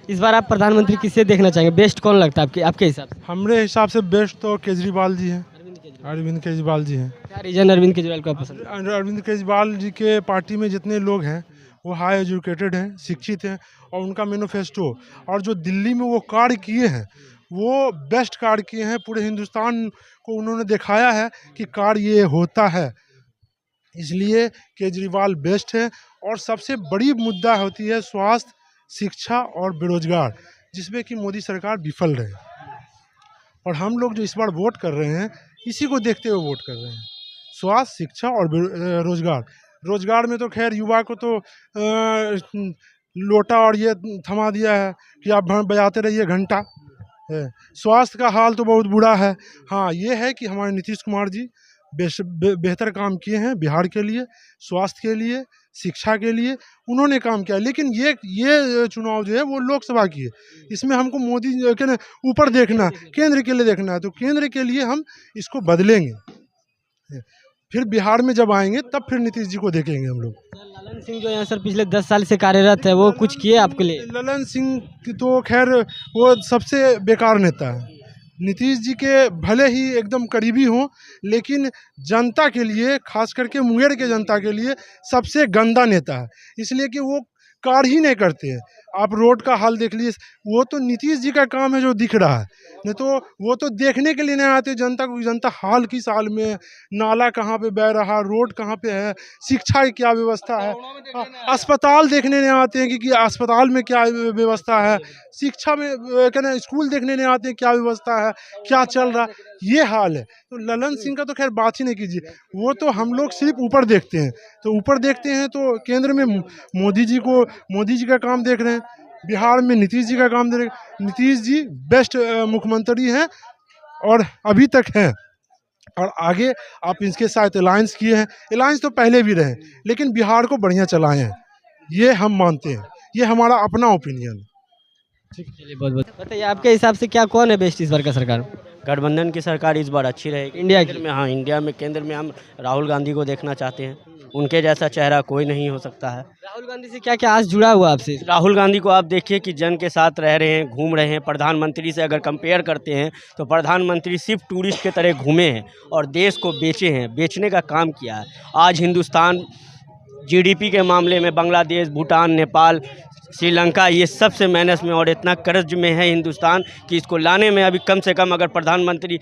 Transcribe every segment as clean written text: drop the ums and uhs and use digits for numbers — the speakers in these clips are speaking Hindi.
इस बार आप प्रधानमंत्री किसे देखना चाहेंगे, बेस्ट कौन लगता है आपके हिसाब से? हमारे हिसाब से बेस्ट तो केजरीवाल जी हैं। अरविंद केजरीवाल। अरविंद केजरीवाल जी हैं। क्या रीजन अरविंद केजरीवाल को आप पसंद है? अरविंद केजरीवाल जी के पार्टी में जितने लोग हैं वो हाई एजुकेटेड हैं, शिक्षित हैं, और उनका मैनिफेस्टो और जो दिल्ली में वो कार्य किए हैं वो बेस्ट कार्य किए हैं। पूरे हिंदुस्तान को उन्होंने दिखाया है कि कार्य ये होता है, इसलिए केजरीवाल बेस्ट है। और सबसे बड़ी मुद्दा होती है स्वास्थ्य, शिक्षा और बेरोजगार, जिसमें कि मोदी सरकार विफल रहे। और हम लोग जो इस बार वोट कर रहे हैं इसी को देखते हुए वोट कर रहे हैं, स्वास्थ्य, शिक्षा और रोजगार। रोजगार में तो खैर युवा को तो लोटा और ये थमा दिया है कि आप बजाते रहिए घंटा। स्वास्थ्य का हाल तो बहुत बुरा है। हाँ, ये है कि हमारे नीतीश कुमार जी बेहतर काम किए हैं बिहार के लिए, स्वास्थ्य के लिए, शिक्षा के लिए उन्होंने काम किया। लेकिन ये चुनाव जो है वो लोकसभा की है, इसमें हमको मोदी के ना ऊपर देखना, केंद्र के लिए देखना है। तो केंद्र के लिए हम इसको बदलेंगे, फिर बिहार में जब आएंगे तब फिर नीतीश जी को देखेंगे हम लोग। ललन सिंह जो यहाँ सर पिछले 10 साल से कार्यरत है, वो कुछ किए आपके लिए? ललन सिंह की तो खैर वो सबसे बेकार नेता है। नीतीश जी के भले ही एकदम करीबी हों, लेकिन जनता के लिए, खास करके मुंगेर के जनता के लिए सबसे गंदा नेता है, इसलिए कि वो कार्य ही नहीं करते हैं। आप रोड का हाल देख लीजिए, वो तो नीतीश जी का काम है जो दिख रहा है, नहीं तो वो तो देखने के लिए नहीं आते जनता को, जनता हाल किस हाल में है, नाला कहाँ पे बह रहा, रोड कहाँ पे है, शिक्षा की क्या व्यवस्था है, अस्पताल देखने नहीं आते हैं कि अस्पताल में क्या व्यवस्था है, शिक्षा में कहना स्कूल देखने नहीं आते हैं क्या व्यवस्था है, क्या चल रहा, ये हाल है। तो ललन सिंह का तो खैर बात ही नहीं कीजिए, वो तो हम लोग सिर्फ ऊपर देखते हैं। तो ऊपर देखते हैं तो केंद्र में मोदी जी का काम देख रहे हैं, बिहार में नीतीश जी का काम देख रहे हैं। नीतीश जी बेस्ट मुख्यमंत्री हैं और अभी तक हैं, और आगे आप इनके साथ अलायंस किए हैं। अलायंस तो पहले भी रहे, लेकिन बिहार को बढ़िया चलाए हैं, ये हम मानते हैं, ये हमारा अपना ओपिनियन है। चलिए, बहुत बहुत बताइए, आपके हिसाब से क्या कौन है बेस्ट इस बार का सरकार? गठबंधन की सरकार इस बार अच्छी रहेगी इंडिया की? केंद्र में। हाँ, इंडिया में केंद्र में हम राहुल गांधी को देखना चाहते हैं। उनके जैसा चेहरा कोई नहीं हो सकता है। राहुल गांधी से क्या क्या आज जुड़ा हुआ आपसे? राहुल गांधी को आप देखिए कि जन के साथ रह रहे हैं, घूम रहे हैं। प्रधानमंत्री से अगर कंपेयर करते हैं तो प्रधानमंत्री सिर्फ टूरिस्ट के तरह घूमे हैं और देश को बेचे हैं, बेचने का काम किया है। आज हिंदुस्तान जीडीपी के मामले में बांग्लादेश, भूटान, नेपाल, श्रीलंका ये सबसे माइनस में और इतना कर्ज में है हिंदुस्तान कि इसको लाने में अभी कम से कम, अगर प्रधानमंत्री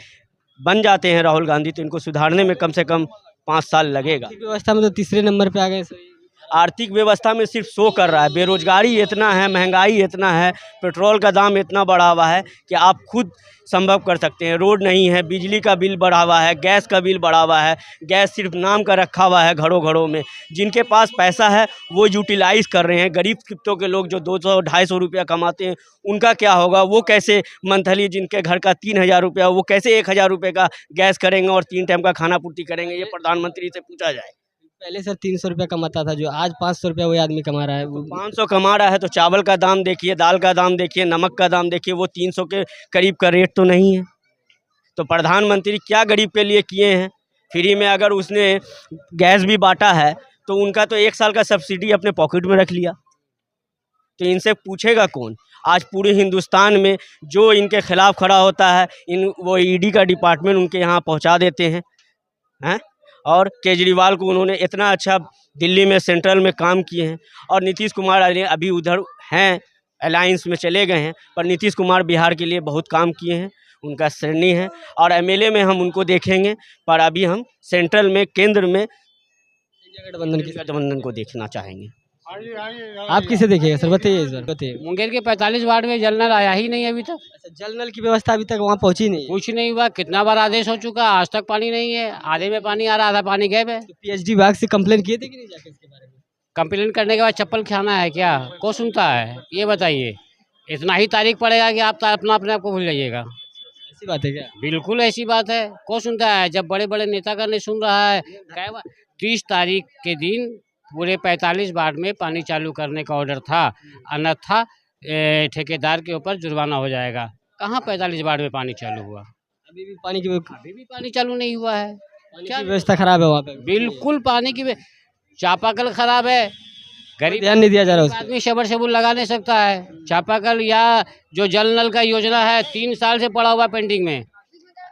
बन जाते हैं राहुल गांधी, तो इनको सुधारने में कम से कम 5 साल लगेगा। आर्थिक व्यवस्था में तो तीसरे नंबर पे आ गए सर। आर्थिक व्यवस्था में सिर्फ शो कर रहा है। बेरोजगारी इतना है, महंगाई इतना है, पेट्रोल का दाम इतना बढ़ा हुआ है कि आप खुद संभव कर सकते हैं। रोड नहीं है, बिजली का बिल बढ़ा हुआ है, गैस का बिल बढ़ा हुआ है। गैस सिर्फ नाम का रखा हुआ है घरों घरों में। जिनके पास पैसा है वो यूटिलाइज़ कर रहे हैं। गरीब तबकों के लोग जो 200-250 रुपया कमाते हैं उनका क्या होगा? वो कैसे मंथली, जिनके घर का 3000 रुपया, वो कैसे 1000 रुपये का गैस करेंगे और 3 टाइम का खाना पूर्ति करेंगे? ये प्रधानमंत्री से पूछा जाए। पहले सर 300 रुपया कमाता था, जो आज 500 रुपया वही आदमी कमा रहा है। 500 कमा रहा है तो चावल का दाम देखिए, दाल का दाम देखिए, नमक का दाम देखिए, वो 300 के करीब का रेट तो नहीं है। तो प्रधानमंत्री क्या गरीब के लिए किए हैं? फ्री में अगर उसने गैस भी बांटा है तो उनका तो 1 साल का सब्सिडी अपने पॉकेट में रख लिया। तो इनसे पूछेगा कौन? आज पूरे हिंदुस्तान में जो इनके खिलाफ खड़ा होता है, वो ईडी का डिपार्टमेंट उनके यहाँ पहुँचा देते हैं। और केजरीवाल को उन्होंने इतना अच्छा दिल्ली में सेंट्रल में काम किए हैं। और नीतीश कुमार अभी उधर हैं, अलायंस में चले गए हैं, पर नीतीश कुमार बिहार के लिए बहुत काम किए हैं, उनका श्रेणी है। और एमएलए में हम उनको देखेंगे, पर अभी हम सेंट्रल में, केंद्र में गठबंधन को देखना चाहेंगे। आप किसे देखिएगा सर, बताइए इस बार, बताइए। मुंगेर के 45 वार्ड में जल नल आया ही नहीं अभी तक। अच्छा, जल नल की व्यवस्था अभी तक वहाँ पहुँची नहीं है? कुछ नहीं हुआ। कितना बार आदेश हो चुका, आज तक पानी नहीं है। आधे में पानी आ रहा, आधा पानी गैब है। तो पीएचडी विभाग से कंप्लेन किए थे कि नहीं जाके इसके बारे में? कंप्लेन करने के बाद चप्पल खाना है क्या? को सुनता है? ये बताइए। इतना ही तारीख पड़ेगा कि आप अपने आप को भूल जाइएगा। ऐसी बात है क्या? बिल्कुल ऐसी बात है। को सुनता है? जब बड़े बड़े नेता का नहीं सुन रहा है। 30 तारीख के दिन पूरे 45 वार्ड में पानी चालू करने का ऑर्डर था, अन्यथा ठेकेदार के ऊपर जुर्माना हो जाएगा। कहाँ 45 वार्ड में पानी चालू हुआ? अभी भी पानी चालू नहीं हुआ है। की व्यवस्था खराब है वहाँ पे। बिल्कुल पानी की चापाकल खराब है, गरीब ध्यान नहीं दिया जा रहा उस पर। आदमी शबर शबूर लगा नहीं सकता है। चापाकल या जो जल नल का योजना है 3 साल से पड़ा हुआ पेंडिंग में।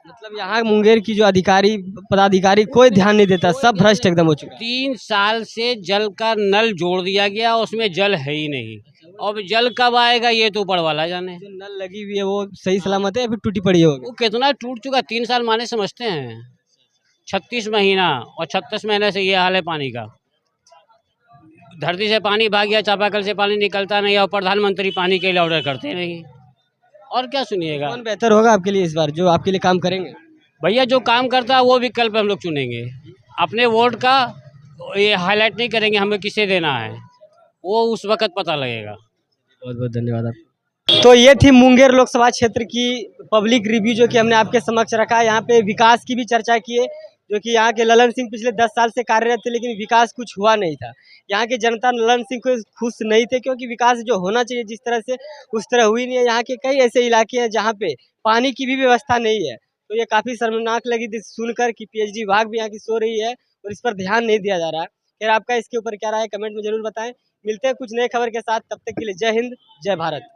मतलब यहाँ मुंगेर की जो अधिकारी पदाधिकारी कोई ध्यान नहीं देता, सब भ्रष्ट एकदम हो चुका है। 3 साल से जल का नल जोड़ दिया गया, उसमें जल है ही नहीं। अब जल कब आएगा ये तो ऊपर वाला जाने। जो नल लगी हुई है वो सही सलामत है या फिर टूटी पड़ी होगी? वो कितना टूट चुका, 3 साल माने समझते हैं। 36 महीना और 36 महीने से ये हाल है पानी का। धरती से पानी भाग गया, चापाकल से पानी निकलता नहीं और प्रधानमंत्री पानी के लिए ऑर्डर करते नहीं। और क्या सुनिएगा कौन बेहतर होगा आपके लिए इस बार, जो आपके लिए काम करेंगे? भैया, जो काम करता है वो विकल्प हम लोग चुनेंगे। अपने वोट का ये हाईलाइट नहीं करेंगे हमें किसे देना है, वो उस वक्त पता लगेगा। बहुत बहुत धन्यवाद आप। तो ये थी मुंगेर लोकसभा क्षेत्र की पब्लिक रिव्यू जो कि हमने आपके समक्ष रखा है। यहाँ पे विकास की भी चर्चा की है, जो कि यहाँ के ललन सिंह पिछले 10 साल से कार्यरत थे लेकिन विकास कुछ हुआ नहीं था। यहाँ की जनता ललन सिंह को खुश नहीं थे क्योंकि विकास जो होना चाहिए जिस तरह से उस तरह हुई नहीं है। यहाँ के कई ऐसे इलाके हैं जहाँ पे पानी की भी व्यवस्था नहीं है। तो ये काफ़ी शर्मनाक लगी थी सुनकर कि पीएचडी विभाग भी यहाँ की सो रही है और इस पर ध्यान नहीं दिया जा रहा है। खैर, आपका इसके ऊपर क्या राय है कमेंट में जरूर बताएं। मिलते हैं कुछ नए खबर के साथ, तब तक के लिए जय हिंद, जय भारत।